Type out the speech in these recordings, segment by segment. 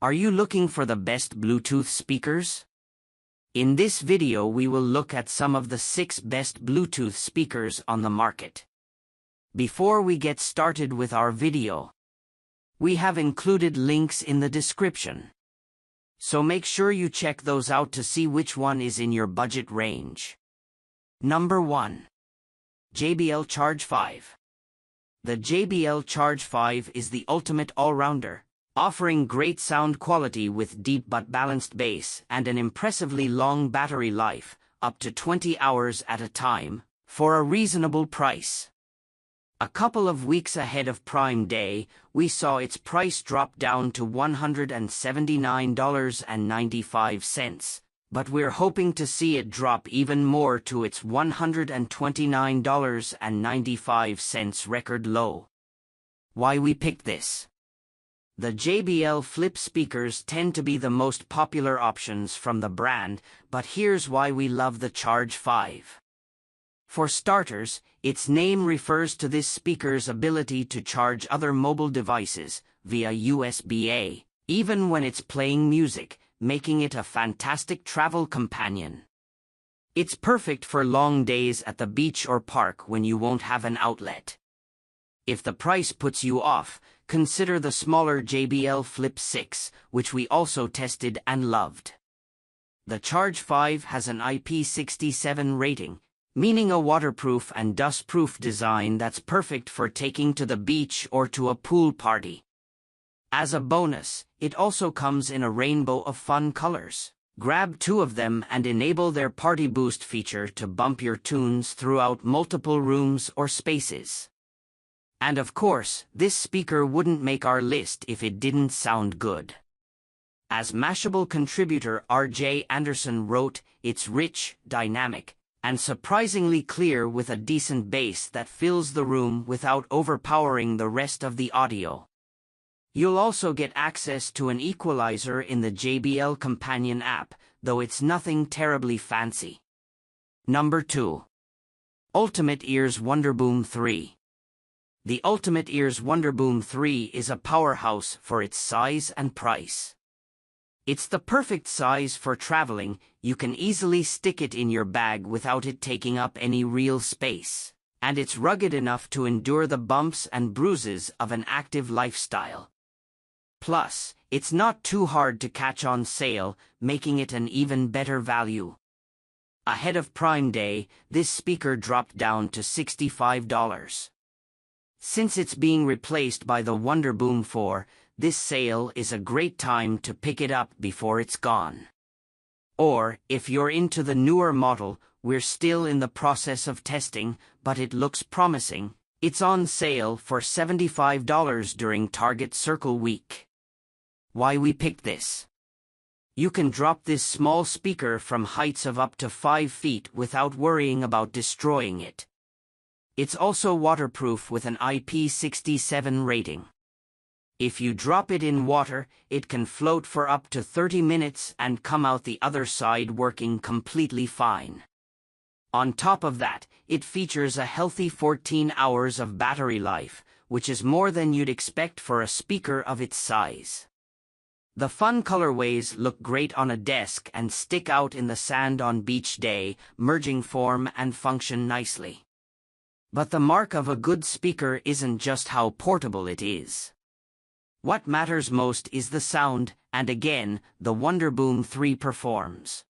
Are you looking for the best Bluetooth speakers? In this video we will look at some of the 6 best Bluetooth speakers on the market. Before we get started with our video, we have included links in the description. So make sure you check those out to see which one is in your budget range. Number 1. JBL Charge 5. The JBL Charge 5 is the ultimate all-rounder, offering great sound quality with deep but balanced bass and an impressively long battery life, up to 20 hours at a time, for a reasonable price. A couple of weeks ahead of Prime Day, we saw its price drop down to $179.95, but we're hoping to see it drop even more to its $129.95 record low. Why we picked this? The JBL Flip speakers tend to be the most popular options from the brand, but here's why we love the Charge 5. For starters, its name refers to this speaker's ability to charge other mobile devices via USB-A, even when it's playing music, making it a fantastic travel companion. It's perfect for long days at the beach or park when you won't have an outlet. If the price puts you off, consider the smaller JBL Flip 6, which we also tested and loved. The Charge 5 has an IP67 rating, meaning a waterproof and dustproof design that's perfect for taking to the beach or to a pool party. As a bonus, it also comes in a rainbow of fun colors. Grab 2 of them and enable their Party Boost feature to bump your tunes throughout multiple rooms or spaces. And of course, this speaker wouldn't make our list if it didn't sound good. As Mashable contributor R.J. Anderson wrote, it's rich, dynamic, and surprisingly clear with a decent bass that fills the room without overpowering the rest of the audio. You'll also get access to an equalizer in the JBL Companion app, though it's nothing terribly fancy. Number 2. Ultimate Ears Wonderboom 3. The Ultimate Ears Wonderboom 3 is a powerhouse for its size and price. It's the perfect size for traveling. You can easily stick it in your bag without it taking up any real space, and it's rugged enough to endure the bumps and bruises of an active lifestyle. Plus, it's not too hard to catch on sale, making it an even better value. Ahead of Prime Day, this speaker dropped down to $65. Since it's being replaced by the Wonderboom 4, this sale is a great time to pick it up before it's gone. Or, if you're into the newer model, we're still in the process of testing, but it looks promising. It's on sale for $75 during Target Circle Week. Why we picked this? You can drop this small speaker from heights of up to 5 feet without worrying about destroying it. It's also waterproof with an IP67 rating. If you drop it in water, it can float for up to 30 minutes and come out the other side working completely fine. On top of that, it features a healthy 14 hours of battery life, which is more than you'd expect for a speaker of its size. The fun colorways look great on a desk and stick out in the sand on beach day, merging form and function nicely. But the mark of a good speaker isn't just how portable it is. What matters most is the sound, and again, the Wonderboom 3 performs.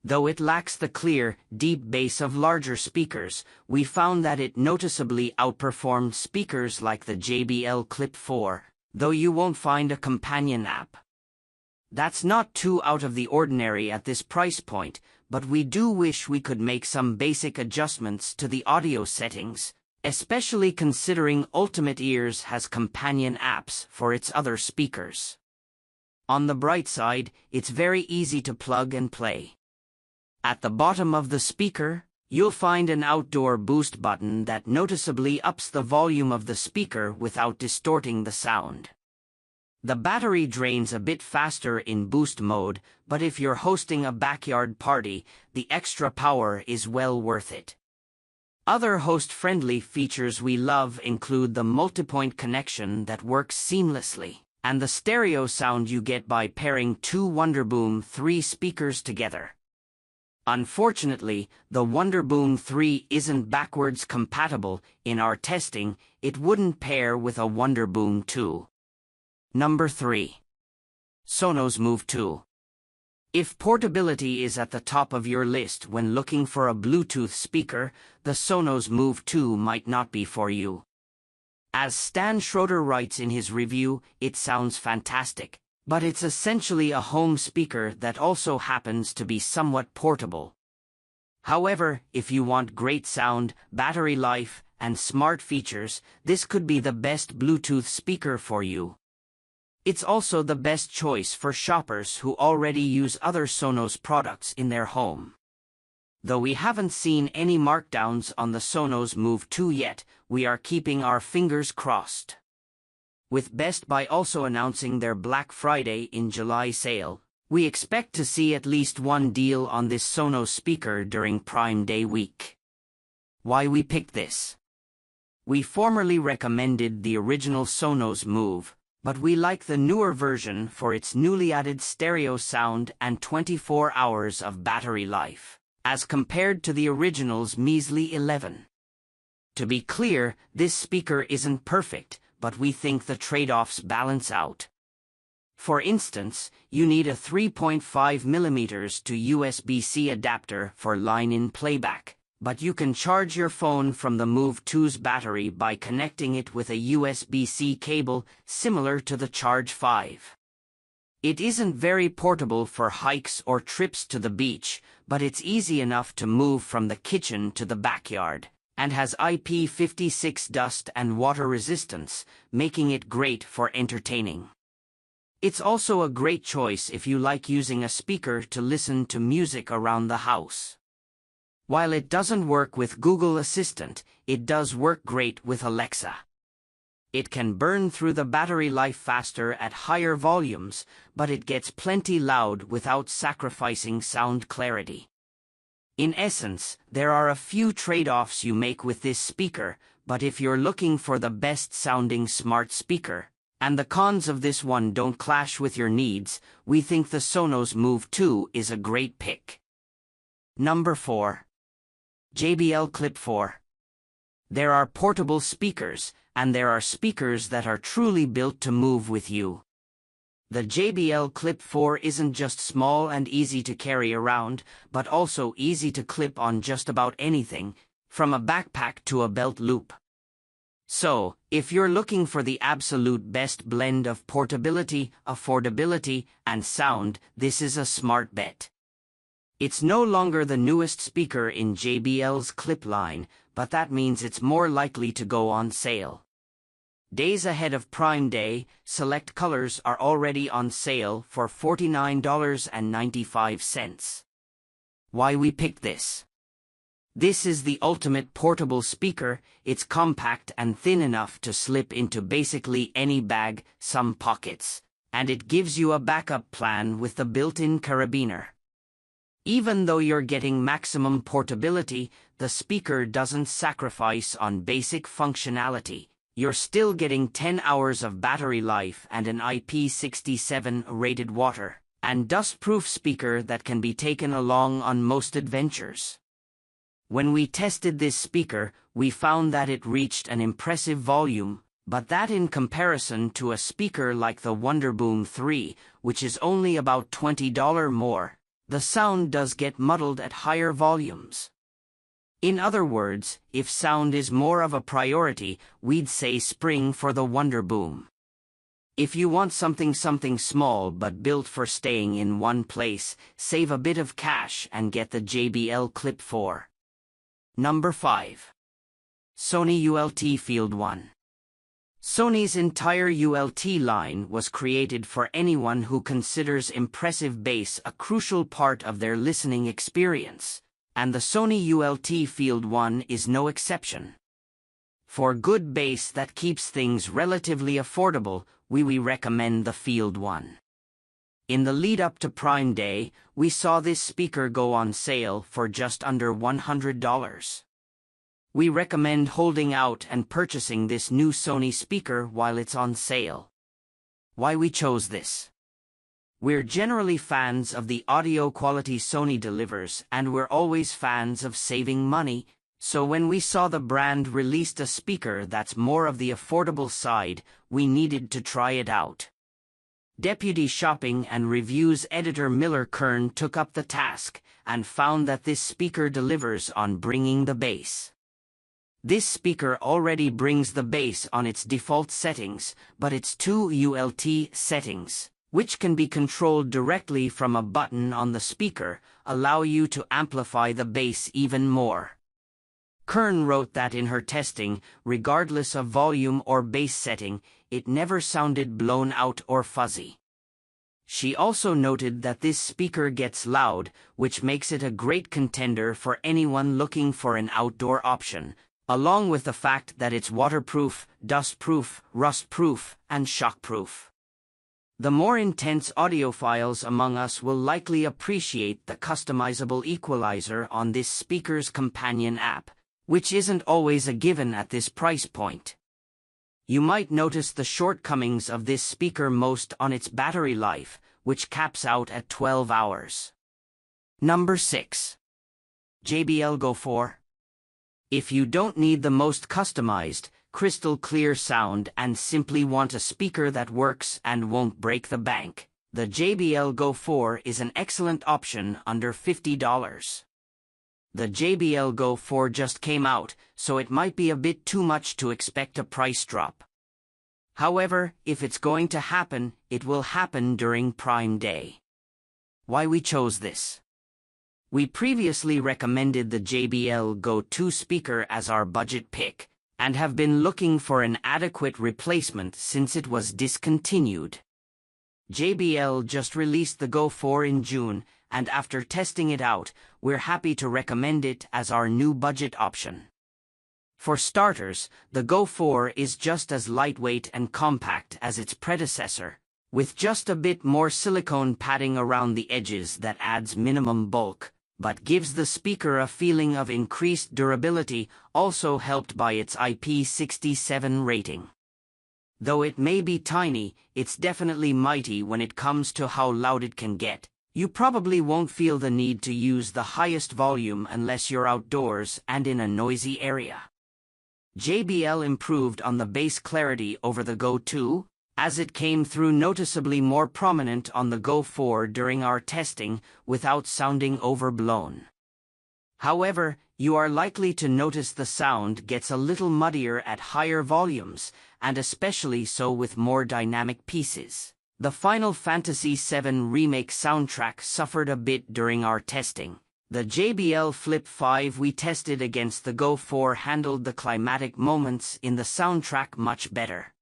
Though it lacks the clear, deep bass of larger speakers, we found that it noticeably outperformed speakers like the JBL Clip 4, though you won't find a companion app. That's not too out of the ordinary at this price point, but we do wish we could make some basic adjustments to the audio settings, especially considering Ultimate Ears has companion apps for its other speakers. On the bright side, it's very easy to plug and play. At the bottom of the speaker, you'll find an outdoor boost button that noticeably ups the volume of the speaker without distorting the sound. The battery drains a bit faster in boost mode, but if you're hosting a backyard party, the extra power is well worth it. Other host-friendly features we love include the multipoint connection that works seamlessly, and the stereo sound you get by pairing two Wonderboom 3 speakers together. Unfortunately, the Wonderboom 3 isn't backwards compatible. In our testing, it wouldn't pair with a Wonderboom 2. Number 3. Sonos Move 2. If portability is at the top of your list when looking for a Bluetooth speaker, the Sonos Move 2 might not be for you. As Stan Schroeder writes in his review, it sounds fantastic, but it's essentially a home speaker that also happens to be somewhat portable. However, if you want great sound, battery life, and smart features, this could be the best Bluetooth speaker for you. It's also the best choice for shoppers who already use other Sonos products in their home. Though we haven't seen any markdowns on the Sonos Move 2 yet, we are keeping our fingers crossed. With Best Buy also announcing their Black Friday in July sale, we expect to see at least one deal on this Sonos speaker during Prime Day week. Why we picked this? We formerly recommended the original Sonos Move, but we like the newer version for its newly added stereo sound and 24 hours of battery life, as compared to the original's measly 11. To be clear, this speaker isn't perfect, but we think the trade-offs balance out. For instance, you need a 3.5mm to USB-C adapter for line-in playback, but you can charge your phone from the Move 2's battery by connecting it with a USB-C cable similar to the Charge 5. It isn't very portable for hikes or trips to the beach, but it's easy enough to move from the kitchen to the backyard, and has IP56 dust and water resistance, making it great for entertaining. It's also a great choice if you like using a speaker to listen to music around the house. While it doesn't work with Google Assistant, it does work great with Alexa. It can burn through the battery life faster at higher volumes, but it gets plenty loud without sacrificing sound clarity. In essence, there are a few trade-offs you make with this speaker, but if you're looking for the best-sounding smart speaker, and the cons of this one don't clash with your needs, we think the Sonos Move 2 is a great pick. Number 4. JBL Clip 4. There are portable speakers, and there are speakers that are truly built to move with you. The JBL Clip 4 isn't just small and easy to carry around, but also easy to clip on just about anything, from a backpack to a belt loop. So, if you're looking for the absolute best blend of portability, affordability, and sound, this is a smart bet. It's no longer the newest speaker in JBL's Clip line, but that means it's more likely to go on sale. Days ahead of Prime Day, select colors are already on sale for $49.95. Why we picked this? This is the ultimate portable speaker. It's compact and thin enough to slip into basically any bag, some pockets, and it gives you a backup plan with the built-in carabiner. Even though you're getting maximum portability, the speaker doesn't sacrifice on basic functionality. You're still getting 10 hours of battery life and an IP67 rated water and dust-proof speaker that can be taken along on most adventures. When we tested this speaker, we found that it reached an impressive volume, but that in comparison to a speaker like the Wonderboom 3, which is only about $20 more, the sound does get muddled at higher volumes. In other words, if sound is more of a priority, we'd say spring for the Wonderboom. If you want something small but built for staying in one place, save a bit of cash and get the JBL Clip 4. Number 5. Sony ULT Field 1. Sony's entire ULT line was created for anyone who considers impressive bass a crucial part of their listening experience, and the Sony ULT Field 1 is no exception. For good bass that keeps things relatively affordable, we recommend the Field 1. In the lead-up to Prime Day, we saw this speaker go on sale for just under $100. We recommend holding out and purchasing this new Sony speaker while it's on sale. Why we chose this. We're generally fans of the audio quality Sony delivers, and we're always fans of saving money, so when we saw the brand released a speaker that's more of the affordable side, we needed to try it out. Deputy Shopping and Reviews editor Miller Kern took up the task and found that this speaker delivers on bringing the bass. This speaker already brings the bass on its default settings, but its two ULT settings, which can be controlled directly from a button on the speaker, allow you to amplify the bass even more. Kern wrote that in her testing, regardless of volume or bass setting, it never sounded blown out or fuzzy. She also noted that this speaker gets loud, which makes it a great contender for anyone looking for an outdoor option, along with the fact that it's waterproof, dustproof, rustproof, and shockproof. The more intense audiophiles among us will likely appreciate the customizable equalizer on this speaker's companion app, which isn't always a given at this price point. You might notice the shortcomings of this speaker most on its battery life, which caps out at 12 hours. Number 6. JBL Go 4. If you don't need the most customized, crystal clear sound and simply want a speaker that works and won't break the bank, the JBL Go 4 is an excellent option under $50. The JBL Go 4 just came out, so it might be a bit too much to expect a price drop. However, if it's going to happen, it will happen during Prime Day. Why we chose this. We previously recommended the JBL Go 2 speaker as our budget pick, and have been looking for an adequate replacement since it was discontinued. JBL just released the Go 4 in June, and after testing it out, we're happy to recommend it as our new budget option. For starters, the Go 4 is just as lightweight and compact as its predecessor, with just a bit more silicone padding around the edges that adds minimum bulk, but gives the speaker a feeling of increased durability, also helped by its IP67 rating. Though it may be tiny, it's definitely mighty when it comes to how loud it can get. You probably won't feel the need to use the highest volume unless you're outdoors and in a noisy area. JBL improved on the bass clarity over the Go 2, as it came through noticeably more prominent on the Go 4 during our testing without sounding overblown. However, you are likely to notice the sound gets a little muddier at higher volumes, and especially so with more dynamic pieces. The Final Fantasy VII Remake soundtrack suffered a bit during our testing. The JBL Flip 5 we tested against the Go 4 handled the climatic moments in the soundtrack much better.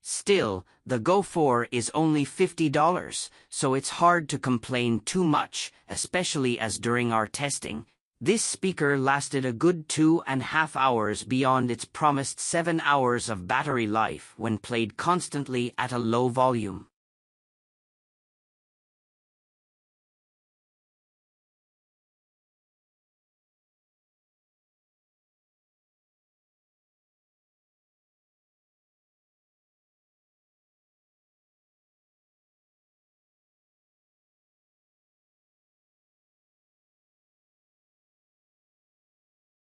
Still, the Go 4 is only $50, so it's hard to complain too much, especially as during our testing, this speaker lasted a good 2.5 hours beyond its promised 7 hours of battery life when played constantly at a low volume.